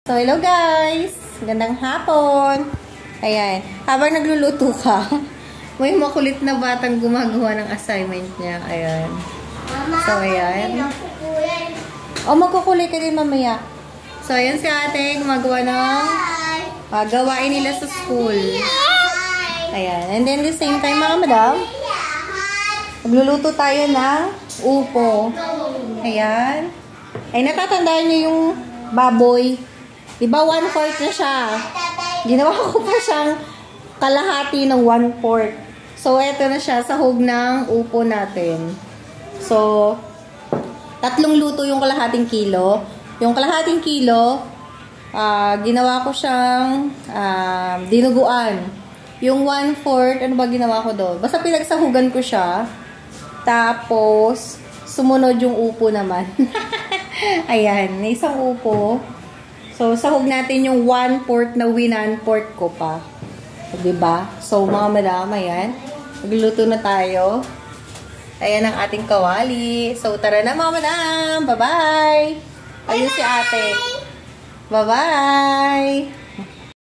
So, hello guys! Gandang hapon! Ayan, habang nagluluto ka, may makulit na batang gumagawa ng assignment niya. Ayan. So, ayan. O, magkukulit ka din mamaya. So, ayan si ate, gumagawa ng gawain nila sa school. Ayan. And then, the same time, mga madam, magluluto tayo ng upo. Ayan. Ay, natatandaan niyo yung baboy. Diba, 1/4 na siya. Ginawa ko pa siyang kalahati ng 1/4. So, eto na siya, sahog ng upo natin. So, 3 luto yung kalahating kilo. Yung kalahating kilo, ginawa ko siyang dinuguan. Yung 1/4, ano ba ginawa ko doon? Basta pinagsahugan ko siya. Tapos, sumunod yung upo naman. Ayan, isang upo. So, sahog natin yung 1/4 na winan-4 ko pa. Diba? So, mga madam, ayan. Magluto na tayo. Ayan ang ating kawali. So, tara na mga madam. Bye-bye! Ayun si ate. Bye-bye!